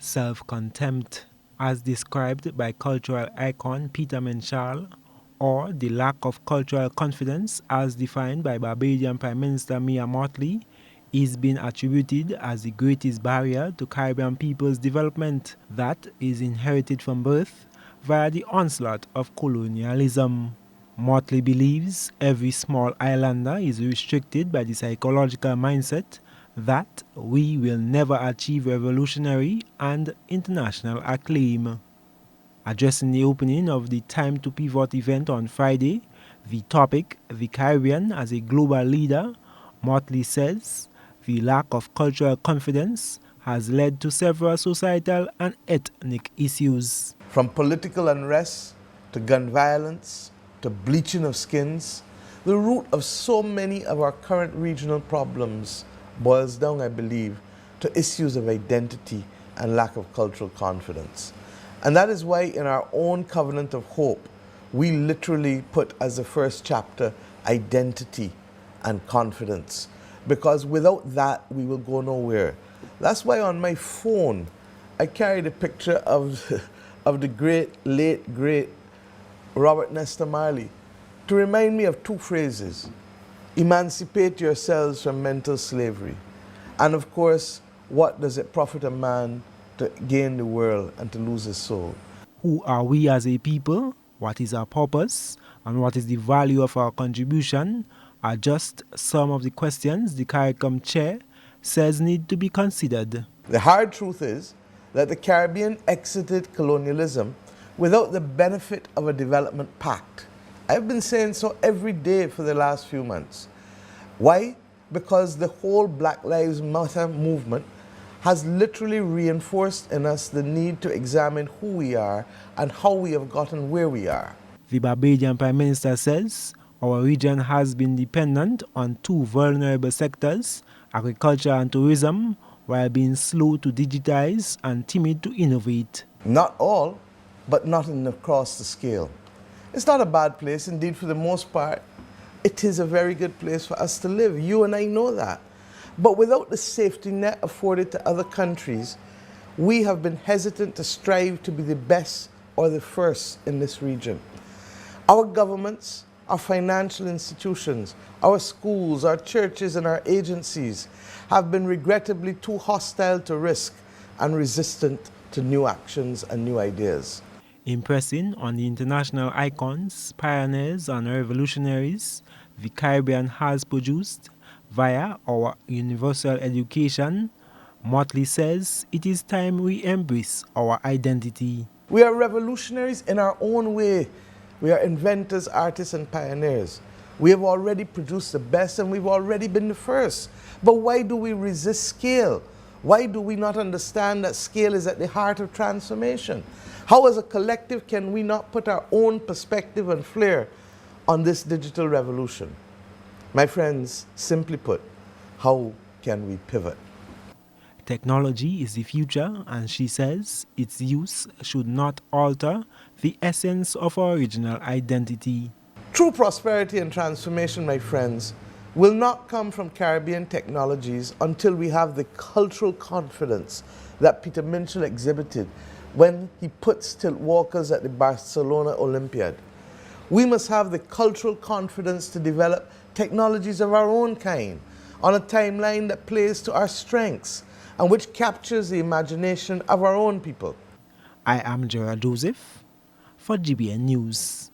self-contempt, as described by cultural icon Peter Menchal, or the lack of cultural confidence as defined by Barbadian Prime Minister Mia Mottley, is being attributed as the greatest barrier to Caribbean people's development that is inherited from birth via the onslaught of colonialism. Mottley believes every small islander is restricted by the psychological mindset that we will never achieve revolutionary and international acclaim. Addressing the opening of the Time to Pivot event on Friday, the topic, the Caribbean as a global leader, Mottley says the lack of cultural confidence has led to several societal and ethnic issues. From political unrest to gun violence to bleaching of skins, the root of so many of our current regional problems boils down, I believe, to issues of identity and lack of cultural confidence. And that is why in our own Covenant of Hope, we literally put as the first chapter, identity and confidence. Because without that, we will go nowhere. That's why on my phone, I carried a picture of the late, great Robert Nesta Marley to remind me of two phrases: emancipate yourselves from mental slavery. And of course, what does it profit a man to gain the world and to lose his soul? Who are we as a people? What is our purpose? And what is the value of our contribution? Are just some of the questions the CARICOM chair says need to be considered. The hard truth is that the Caribbean exited colonialism without the benefit of a development pact. I've been saying so every day for the last few months. Why? Because the whole Black Lives Matter movement has literally reinforced in us the need to examine who we are and how we have gotten where we are. The Barbadian Prime Minister says our region has been dependent on two vulnerable sectors, agriculture and tourism, while being slow to digitize and timid to innovate. Not all, but not across the scale. It's not a bad place. Indeed, for the most part, it is a very good place for us to live. You and I know that. But without the safety net afforded to other countries, we have been hesitant to strive to be the best or the first in this region. Our governments, our financial institutions, our schools, our churches and our agencies have been regrettably too hostile to risk and resistant to new actions and new ideas. Impressing on the international icons, pioneers and revolutionaries the Caribbean has produced via our universal education, Mottley says it is time we embrace our identity. We are revolutionaries in our own way. We are inventors, artists and pioneers. We have already produced the best and we've already been the first. But why do we resist scale? Why do we not understand that scale is at the heart of transformation? How as a collective can we not put our own perspective and flair on this digital revolution? My friends, simply put, how can we pivot? Technology is the future, and she says its use should not alter the essence of our original identity. True prosperity and transformation, my friends, will not come from Caribbean technologies until we have the cultural confidence that Peter Minshall exhibited when he put stilt walkers at the Barcelona Olympiad. We must have the cultural confidence to develop technologies of our own kind on a timeline that plays to our strengths and which captures the imagination of our own people. I am Gerald Joseph for GBN News.